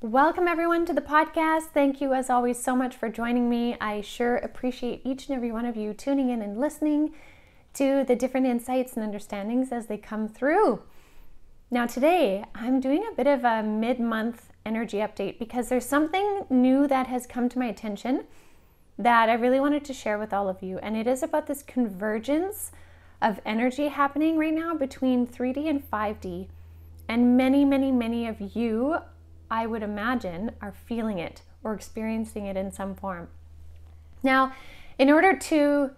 Welcome everyone to the podcast. Thank you as always so much for joining me. I sure appreciate each and every one of you tuning in and listening to the different insights and understandings as they come through. Now today I'm doing a bit of a mid-month energy update because there's something new that has come to my attention that I really wanted to share with all of you, and it is about this convergence of energy happening right now between 3D and 5D, and many of you, I would imagine, are feeling it or experiencing it in some form. Now, in order to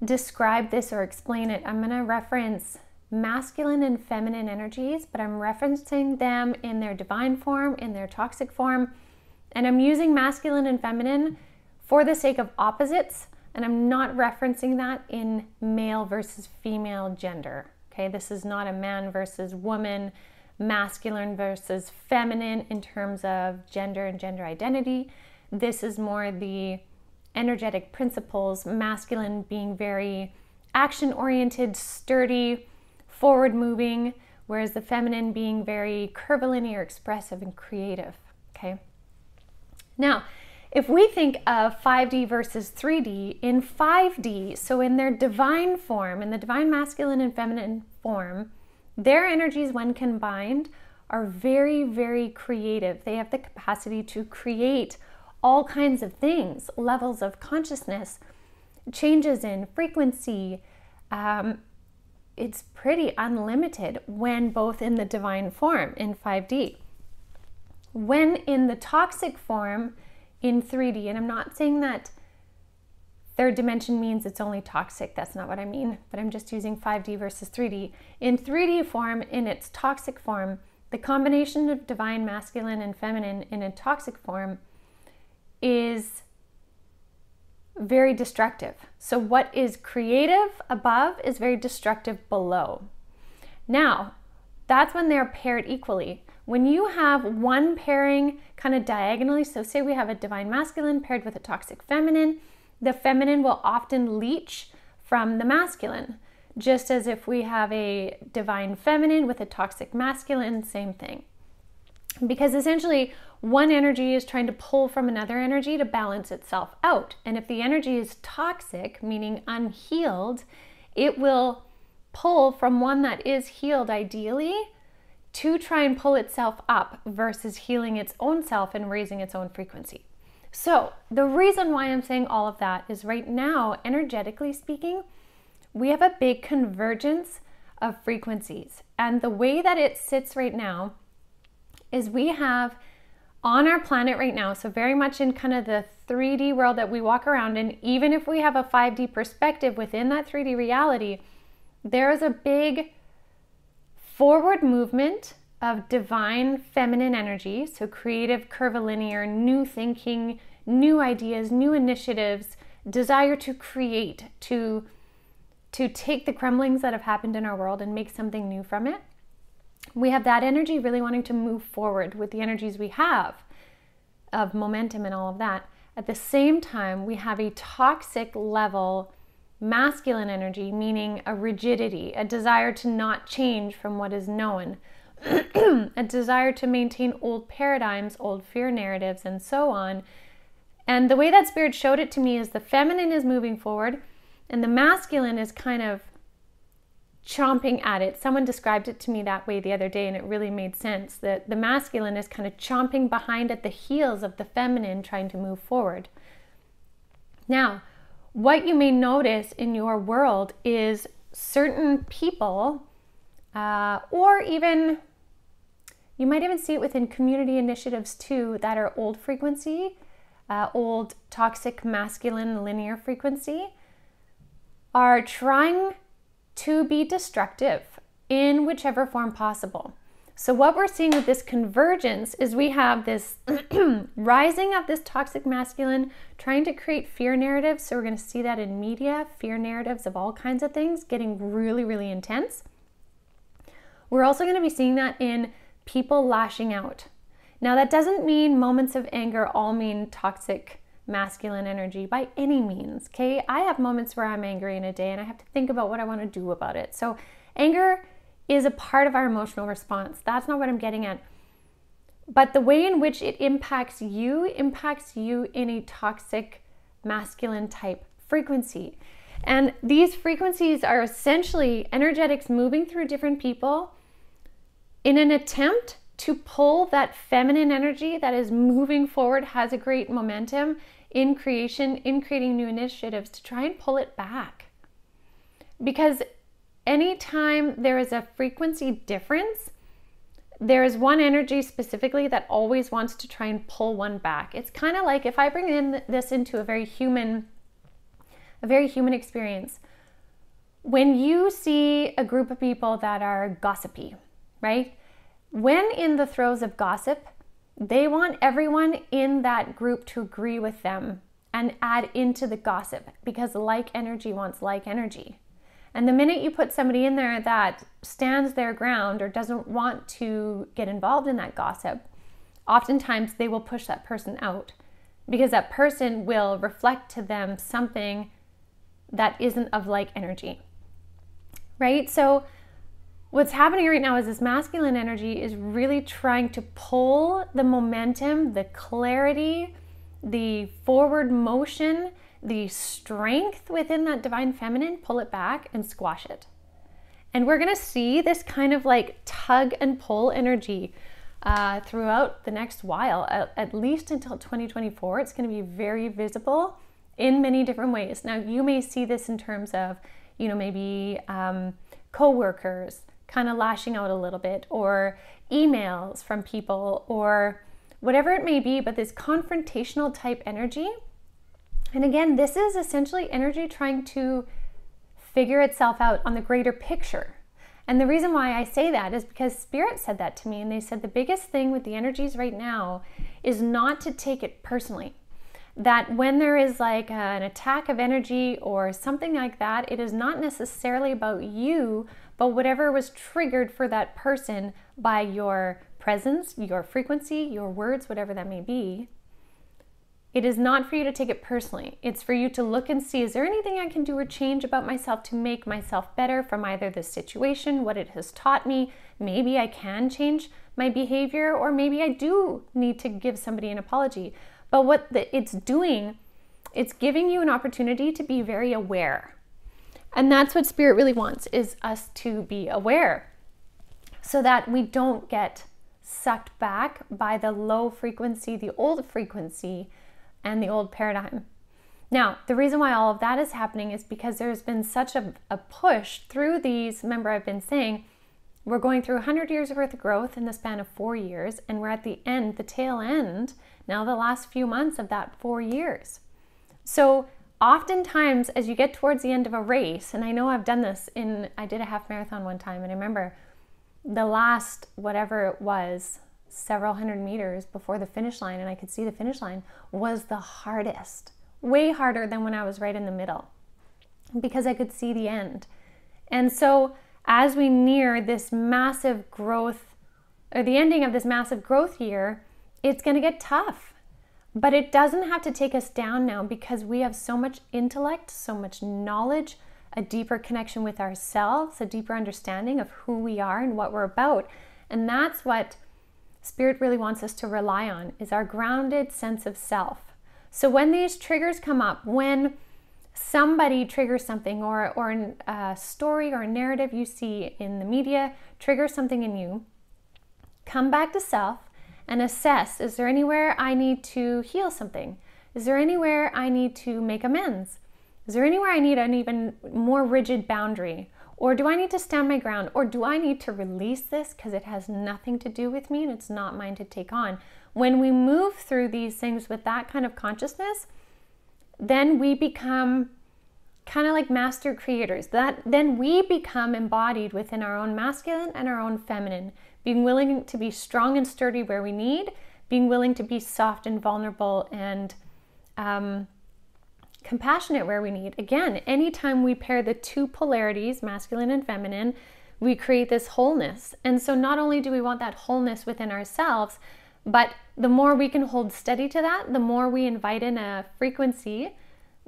describe this or explain it, I'm going to reference masculine and feminine energies, but I'm referencing them in their divine form, in their toxic form, and I'm using masculine and feminine for the sake of opposites, and I'm not referencing that in male versus female gender. Okay, this is not a man versus woman, masculine versus feminine in terms of gender and gender identity. This is more the energetic principles, masculine being very action-oriented, sturdy, forward-moving, whereas the feminine being very curvilinear, expressive, and creative. Okay. Now, if we think of 5D versus 3D, in 5D, so in their divine form, in the divine masculine and feminine form, their energies, when combined, are very creative. They have the capacity to create all kinds of things, levels of consciousness, changes in frequency. It's pretty unlimited when both in the divine form in 5D. When in the toxic form in 3D, and I'm not saying that third dimension means it's only toxic, that's not what I mean, but I'm just using 5D versus 3D. In 3D form, in its toxic form, the combination of divine masculine and feminine in a toxic form is very destructive. So what is creative above is very destructive below. Now, that's when they're paired equally. When you have one pairing kind of diagonally, so say we have a divine masculine paired with a toxic feminine, the feminine will often leech from the masculine, just as if we have a divine feminine with a toxic masculine, same thing. Because essentially, one energy is trying to pull from another energy to balance itself out. And if the energy is toxic, meaning unhealed, it will pull from one that is healed ideally to try and pull itself up versus healing its own self and raising its own frequency. So the reason why I'm saying all of that is right now, energetically speaking, we have a big convergence of frequencies. And the way that it sits right now is we have on our planet right now, so very much in kind of the 3D world that we walk around in, even if we have a 5D perspective within that 3D reality, there is a big forward movement of divine feminine energy, so creative, curvilinear, new thinking, new ideas, new initiatives, desire to create, to take the crumblings that have happened in our world and make something new from it. We have that energy really wanting to move forward with the energies we have of momentum and all of that. At the same time, we have a toxic level masculine energy, meaning a rigidity, a desire to not change from what is known, a desire to maintain old paradigms, old fear narratives, and so on. And the way that Spirit showed it to me is the feminine is moving forward and the masculine is kind of chomping at it. Someone described it to me that way the other day, and it really made sense, that the masculine is kind of chomping behind at the heels of the feminine trying to move forward. Now, what you may notice in your world is certain people, or even you might even see it within community initiatives too, that are old frequency, old toxic masculine linear frequency, are trying to be destructive in whichever form possible. So what we're seeing with this convergence is we have this rising of this toxic masculine trying to create fear narratives. So we're going to see that in media, fear narratives of all kinds of things getting really intense. We're also going to be seeing that in people lashing out. Now that doesn't mean moments of anger all mean toxic masculine energy by any means, okay? I have moments where I'm angry in a day and I have to think about what I want to do about it. So anger is a part of our emotional response. That's not what I'm getting at. But the way in which it impacts you in a toxic masculine type frequency. And these frequencies are essentially energetics moving through different people in an attempt to pull that feminine energy that is moving forward, has a great momentum in creation, in creating new initiatives, to try and pull it back. Because anytime there is a frequency difference, there is one energy specifically that always wants to try and pull one back. It's kind of like, if I bring in this into a very human experience, when you see a group of people that are gossipy, right? When in the throes of gossip, they want everyone in that group to agree with them and add into the gossip, because like energy wants like energy. And the minute you put somebody in there that stands their ground or doesn't want to get involved in that gossip, oftentimes they will push that person out, because that person will reflect to them something that isn't of like energy, right? So what's happening right now is this masculine energy is really trying to pull the momentum, the clarity, the forward motion, the strength within that divine feminine, pull it back and squash it. And we're going to see this kind of like tug and pull energy throughout the next while, at least until 2024. It's going to be very visible in many different ways. Now, you may see this in terms of, maybe co-workers kind of lashing out a little bit, or emails from people, or whatever it may be, but this confrontational type energy. And again, this is essentially energy trying to figure itself out on the greater picture. And the reason why I say that is because Spirit said that to me, and they said the biggest thing with the energies right now is not to take it personally. That when there is like an attack of energy or something like that, it is not necessarily about you, but whatever was triggered for that person by your presence, your frequency, your words, whatever that may be. It is not for you to take it personally. It's for you to look and see, is there anything I can do or change about myself to make myself better from either this situation, what it has taught me? Maybe I can change my behavior, or maybe I do need to give somebody an apology. But what it's doing, it's giving you an opportunity to be very aware. And that's what Spirit really wants, is us to be aware, so that we don't get sucked back by the low frequency, the old frequency, and the old paradigm. Now, the reason why all of that is happening is because there's been such a push through these. Remember, I've been saying we're going through 100 years worth of growth in the span of 4 years, and we're at the end, the tail end, now the last few months of that 4 years. So oftentimes as you get towards the end of a race, and I know I've done this I did a half marathon one time, and I remember the last, whatever it was, several hundred meters before the finish line, and I could see the finish line, was the hardest, way harder than when I was right in the middle, because I could see the end. And so as we near this massive growth, or the ending of this massive growth year, it's going to get tough. But it doesn't have to take us down now, because we have so much intellect, so much knowledge, a deeper connection with ourselves, a deeper understanding of who we are and what we're about. And that's what Spirit really wants us to rely on, is our grounded sense of self. So when these triggers come up, when somebody triggers something, or a story or a narrative you see in the media triggers something in you, come back to self and assess, is there anywhere I need to heal something? Is there anywhere I need to make amends? Is there anywhere I need an even more rigid boundary? Or do I need to stand my ground? Or do I need to release this because it has nothing to do with me and it's not mine to take on? When we move through these things with that kind of consciousness, then we become kind of like master creators. Then we become embodied within our own masculine and our own feminine, being willing to be strong and sturdy where we need, being willing to be soft and vulnerable and compassionate where we need. Again, anytime we pair the two polarities, masculine and feminine, we create this wholeness. And so not only do we want that wholeness within ourselves, but the more we can hold steady to that, the more we invite in a frequency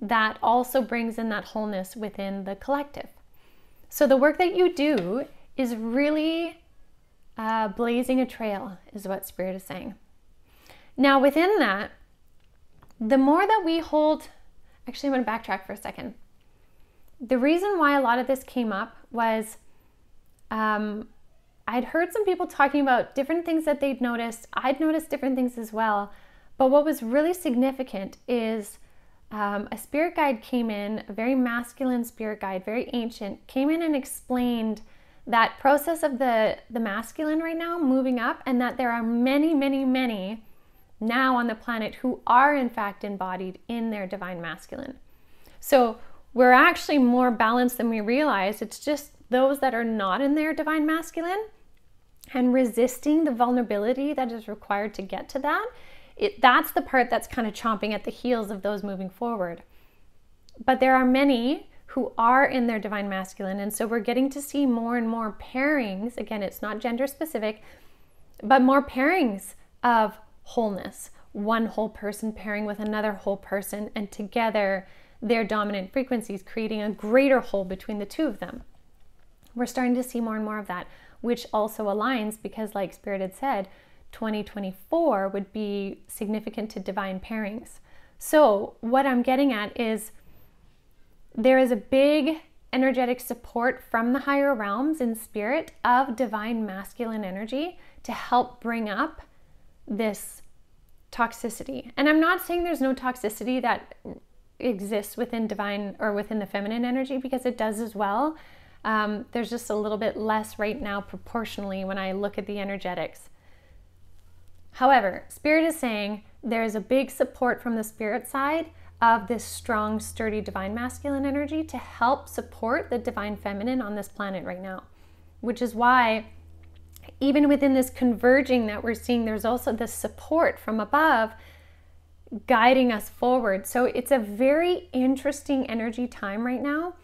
that also brings in that wholeness within the collective. So the work that you do is really blazing a trail, is what Spirit is saying. Now within that, the more that we hold, actually I'm going to backtrack for a second. The reason why a lot of this came up was I'd heard some people talking about different things that they'd noticed. I'd noticed different things as well. But what was really significant is a spirit guide came in, a very masculine spirit guide, very ancient, came in and explained that process of the masculine right now moving up, and that there are many, many, many now on the planet who are in fact embodied in their divine masculine. So we're actually more balanced than we realize. It's just those that are not in their divine masculine and resisting the vulnerability that is required to get to that. That's the part that's kind of chomping at the heels of those moving forward. But there are many who are in their divine masculine, and so we're getting to see more and more pairings. Again, it's not gender specific, but more pairings of wholeness. One whole person pairing with another whole person, and together their dominant frequencies creating a greater whole between the two of them. We're starting to see more and more of that, which also aligns because, like Spirit had said, 2024 would be significant to divine pairings. So what I'm getting at is there is a big energetic support from the higher realms in spirit of divine masculine energy to help bring up this toxicity. And I'm not saying there's no toxicity that exists within divine or within the feminine energy, because it does as well. There's just a little bit less right now proportionally when I look at the energetics. However, Spirit is saying there is a big support from the spirit side of this strong, sturdy divine masculine energy to help support the divine feminine on this planet right now, which is why even within this converging that we're seeing, there's also this support from above guiding us forward. So it's a very interesting energy time right now.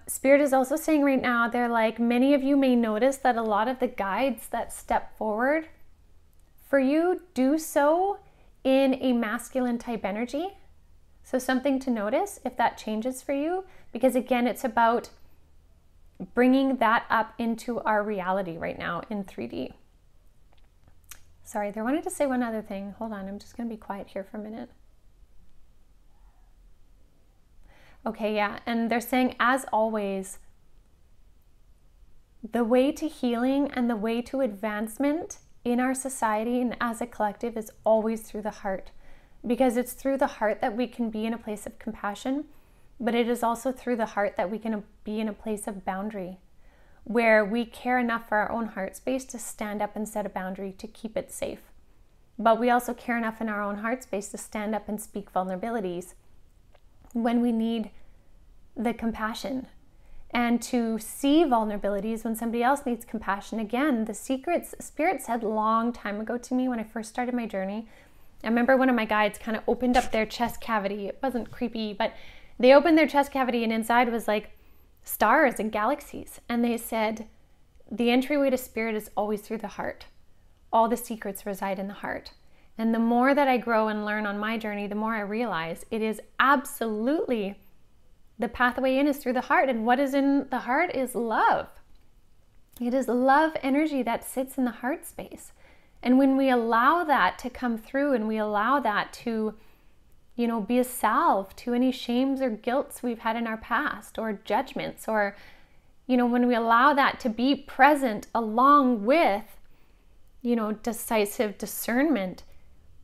Spirit is also saying right now, they're like, many of you may notice that a lot of the guides that step forward for you do so in a masculine type energy. So something to notice if that changes for you, because again, it's about bringing that up into our reality right now in 3D. Sorry, I wanted to say one other thing. Hold on, I'm just going to be quiet here for a minute. Okay, yeah, and they're saying, as always, the way to healing and the way to advancement in our society and as a collective is always through the heart, because it's through the heart that we can be in a place of compassion, but it is also through the heart that we can be in a place of boundary, where we care enough for our own heart space to stand up and set a boundary to keep it safe. But we also care enough in our own heart space to stand up and speak vulnerabilities when we need the compassion, and to see vulnerabilities when somebody else needs compassion. Again, the secrets Spirit said long time ago to me when I first started my journey. I remember one of my guides kind of opened up their chest cavity. It wasn't creepy, but they opened their chest cavity and inside was like stars and galaxies. And they said, the entryway to Spirit is always through the heart. All the secrets reside in the heart. And the more that I grow and learn on my journey, the more I realize it is absolutely the pathway in is through the heart. And what is in the heart is love. It is love energy that sits in the heart space. And when we allow that to come through and we allow that to, be a salve to any shames or guilts we've had in our past, or judgments, or, when we allow that to be present along with, decisive discernment,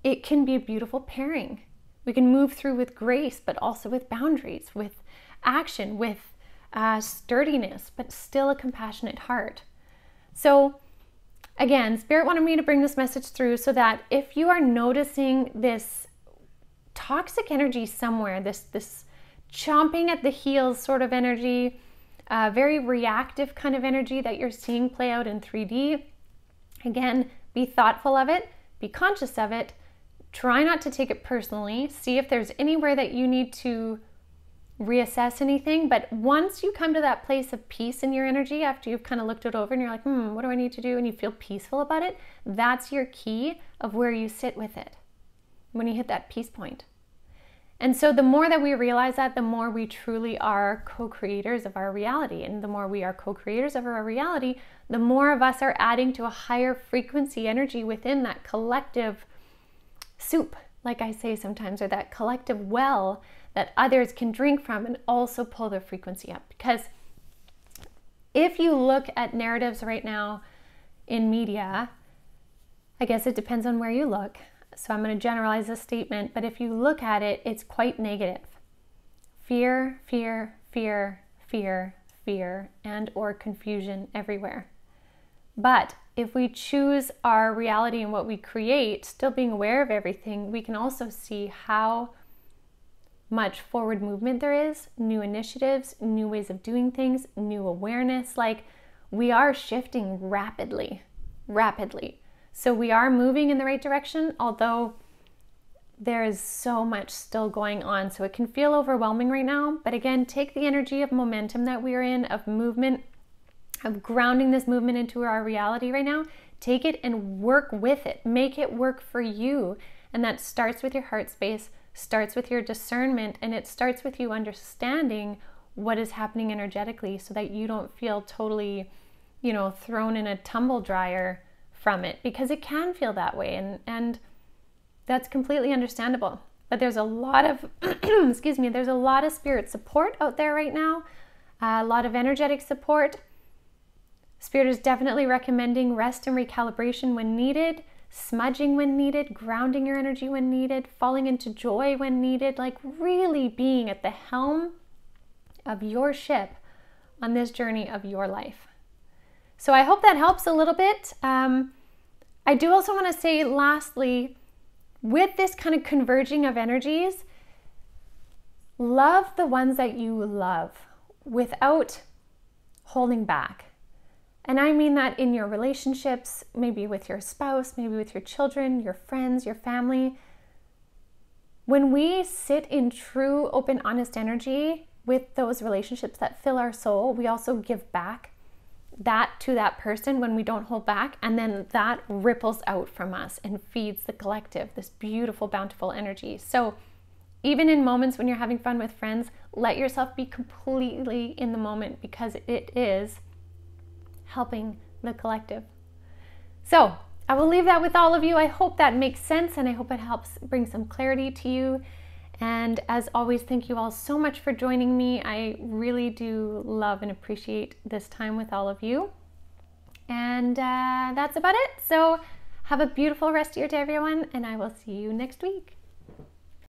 it can be a beautiful pairing. We can move through with grace, but also with boundaries, with action, with sturdiness, but still a compassionate heart. So again, Spirit wanted me to bring this message through so that if you are noticing this toxic energy somewhere, this chomping at the heels sort of energy, very reactive kind of energy that you're seeing play out in 3D, again, be thoughtful of it, be conscious of it, try not to take it personally, see if there's anywhere that you need to reassess anything. But once you come to that place of peace in your energy, after you've kind of looked it over and you're like, what do I need to do? And you feel peaceful about it, that's your key of where you sit with it when you hit that peace point. And so the more that we realize that, the more we truly are co-creators of our reality. And the more we are co-creators of our reality, the more of us are adding to a higher frequency energy within that collective soup, like I say sometimes, or that collective well that others can drink from and also pull their frequency up. Because if you look at narratives right now in media, I guess it depends on where you look. So I'm going to generalize this statement, but if you look at it, it's quite negative. Fear, fear, fear, fear, fear, and or confusion everywhere. But if we choose our reality and what we create, still being aware of everything, we can also see how much forward movement there is, new initiatives, new ways of doing things, new awareness. Like, we are shifting rapidly. So we are moving in the right direction, although there is so much still going on. So it can feel overwhelming right now. But again, take the energy of momentum that we're in, of movement, of grounding this movement into our reality right now. Take it and work with it. Make it work for you. And that starts with your heart space, starts with your discernment, and it starts with you understanding what is happening energetically so that you don't feel totally, thrown in a tumble dryer from it, because it can feel that way, and that's completely understandable. But there's a lot of there's a lot of spirit support out there right now, a lot of energetic support. Spirit is definitely recommending rest and recalibration when needed, smudging when needed, grounding your energy when needed, falling into joy when needed, like really being at the helm of your ship on this journey of your life. So I hope that helps a little bit. I do also want to say, lastly, with this kind of converging of energies, love the ones that you love without holding back. And I mean that in your relationships, maybe with your spouse, maybe with your children, your friends, your family. When we sit in true, open, honest energy with those relationships that fill our soul, we also give back that to that person when we don't hold back, and then that ripples out from us and feeds the collective, this beautiful, bountiful energy. So even in moments when you're having fun with friends, let yourself be completely in the moment, because it is helping the collective. So I will leave that with all of you. I hope that makes sense, and I hope it helps bring some clarity to you. And as always, thank you all so much for joining me. I really do love and appreciate this time with all of you. And that's about it. So have a beautiful rest of your day, everyone, and I will see you next week.